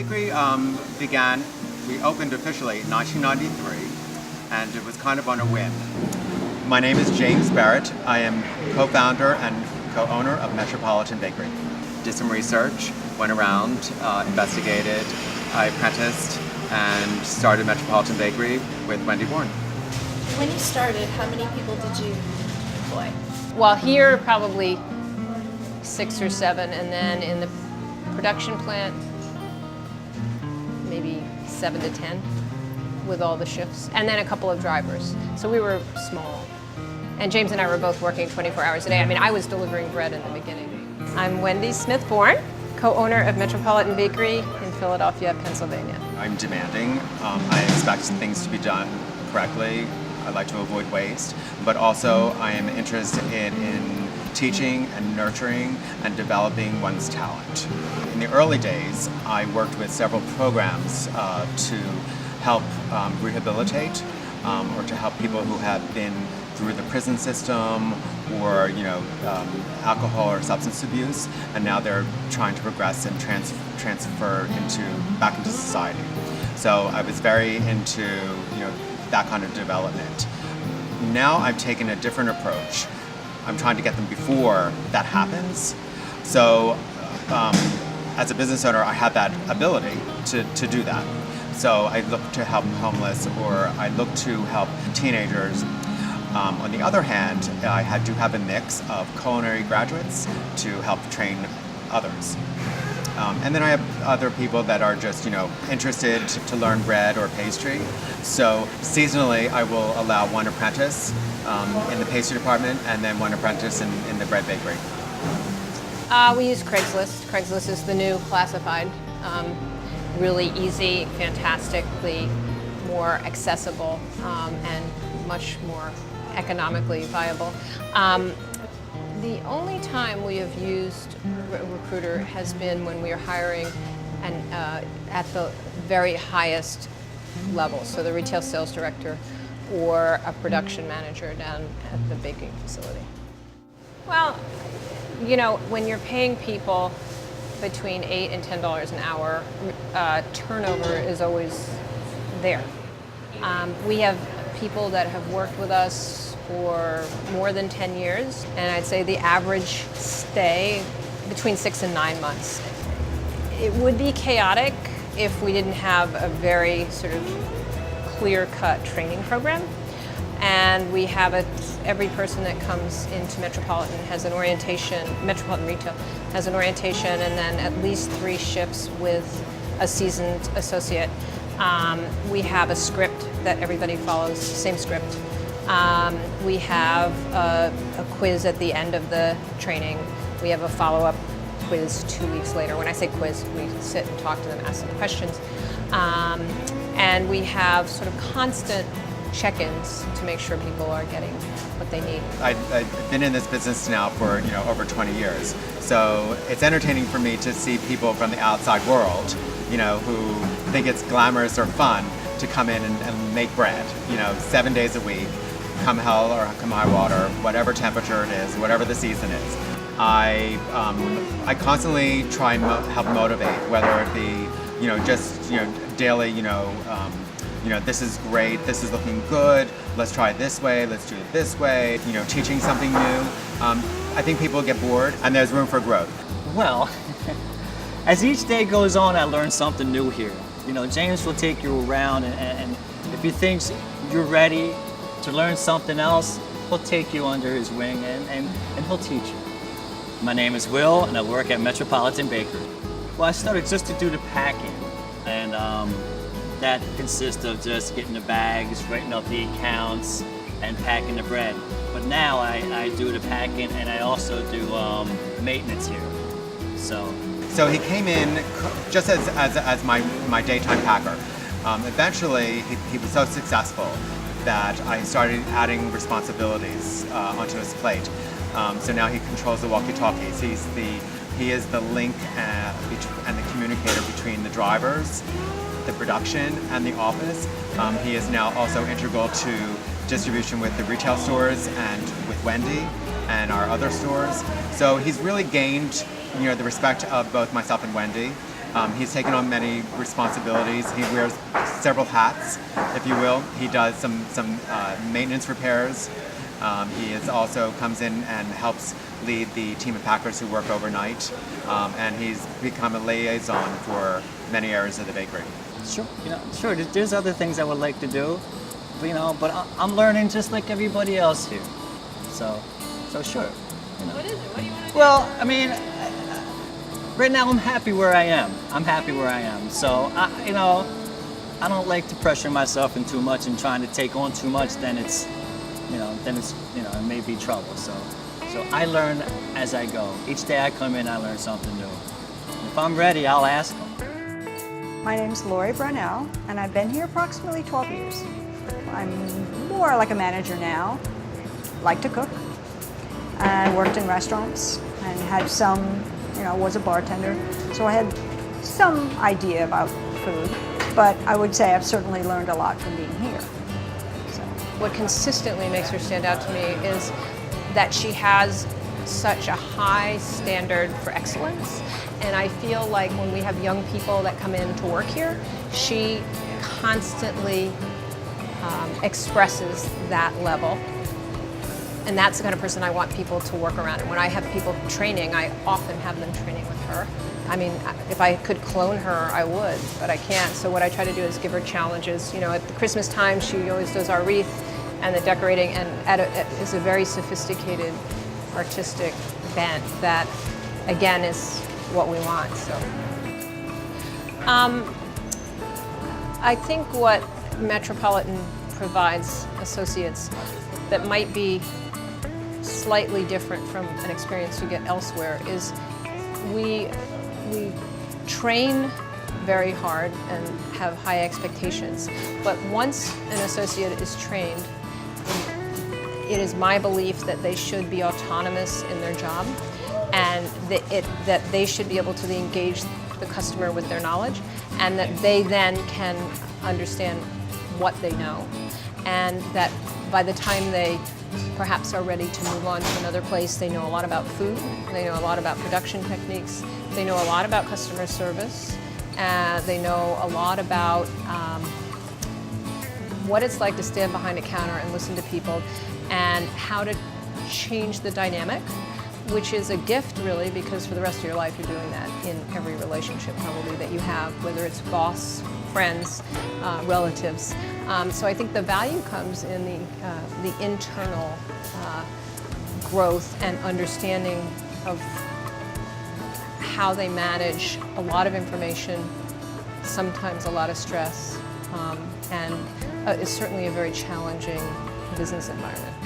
bakery we opened officially in 1993, and it was kind of on a whim. My name is James Barrett. I am co-founder and co-owner of Metropolitan Bakery. Did some research, went around, investigated, I apprenticed, and started Metropolitan Bakery with Wendy Bourne. When you started, how many people did you employ? Well, here probably 6 or 7, and then in the production plant, maybe 7 to 10 with all the shifts, and then a couple of drivers. So we were small. And James and I were both working 24 hours a day. I mean, I was delivering bread in the beginning. I'm Wendy Smith-Bourne, co-owner of Metropolitan Bakery in Philadelphia, Pennsylvania. I'm demanding. I expect things to be done correctly. I like to avoid waste, but also I am interested in teaching and nurturing and developing one's talent. In the early days, I worked with several programs to help rehabilitate or to help people who have been through the prison system or alcohol or substance abuse, and now they're trying to progress and transfer back into society. So I was very into that kind of development. Now I've taken a different approach. I'm trying to get them before that happens. So as a business owner, I have that ability to do that. So I look to help homeless, or I look to help teenagers. On the other hand, I do have a mix of culinary graduates to help train others. And then I have other people that are just, interested to learn bread or pastry. So seasonally, I will allow one apprentice in the pastry department and then one apprentice in the bread bakery. We use Craigslist. Craigslist is the new classified. Really easy, fantastically more accessible, and much more economically viable. The only time we have used a recruiter has been when we are hiring at the very highest level, so the retail sales director or a production manager down at the baking facility. Well, when you're paying people between $8 and $10 an hour, turnover is always there. We have people that have worked with us for more than 10 years, and I'd say the average stay between 6 and 9 months. It would be chaotic if we didn't have a very sort of clear-cut training program. And we have every person that comes into Metropolitan has an orientation, Metropolitan Retail has an orientation, and then at least 3 shifts with a seasoned associate. We have a script that everybody follows, same script. We have a quiz at the end of the training. We have a follow-up quiz 2 weeks later. When I say quiz, we sit and talk to them, ask them questions. And we have sort of constant check-ins to make sure people are getting what they need. I've been in this business now for over 20 years, so it's entertaining for me to see people from the outside world, who think it's glamorous or fun to come in and make bread, 7 days a week, come hell or come high water, whatever temperature it is, whatever the season is. I constantly try and help motivate, whether it be just daily this is great, this is looking good, let's try it this way, let's do it this way, teaching something new. I think people get bored and there's room for growth. Well, as each day goes on, I learn something new here. James will take you around, and if he thinks you're ready to learn something else, he'll take you under his wing and he'll teach you. My name is Will, and I work at Metropolitan Bakery. Well, I started just to do the packing, and that consists of just getting the bags, writing up the accounts, and packing the bread. But now I do the packing, and I also do maintenance here. So he came in just as my daytime packer. Eventually, he was so successful that I started adding responsibilities onto his plate. So now he controls the walkie-talkies. He is the link and the communicator between the drivers, the production, and the office. He is now also integral to distribution with the retail stores and with Wendy and our other stores. So he's really gained the respect of both myself and Wendy, He's taken on many responsibilities. He wears several hats, if you will. He does some maintenance repairs. He is also comes in and helps lead the team of packers who work overnight, and he's become a liaison for many areas of the bakery. Sure, sure. There's other things I would like to do, but I'm learning just like everybody else here. So sure. What is it? What do you want to do? Well, I mean, right now I'm happy where I am. So I don't like to pressure myself in too much and trying to take on too much. Then it's it may be trouble. So I learn as I go. Each day I come in, I learn something new. If I'm ready, I'll ask them. My name is Lori Brownell, and I've been here approximately 12 years. I'm more like a manager now, like to cook, and worked in restaurants, and had some, was a bartender, so I had some idea about food, but I would say I've certainly learned a lot from being here. So. What consistently makes her stand out to me is that she has such a high standard for excellence, and I feel like when we have young people that come in to work here, she constantly expresses that level. And that's the kind of person I want people to work around. And when I have people training, I often have them training with her. I mean, if I could clone her, I would, but I can't. So what I try to do is give her challenges. At the Christmas time, she always does our wreath and the decorating, and is a very sophisticated, artistic bent that, again, is what we want. So, I think what Metropolitan provides associates that might be slightly different from an experience you get elsewhere is we train very hard and have high expectations, but once an associate is trained, it is my belief that they should be autonomous in their job, and that they should be able to engage the customer with their knowledge, and that they then can understand what they know, and that by the time they perhaps are ready to move on to another place, they know a lot about food, they know a lot about production techniques, they know a lot about customer service, they know a lot about what it's like to stand behind a counter and listen to people, and how to change the dynamic, which is a gift really, because for the rest of your life you're doing that in every relationship probably that you have, whether it's boss, friends, relatives. So I think the value comes in the internal growth and understanding of how they manage a lot of information, sometimes a lot of stress, and it's certainly a very challenging business environment.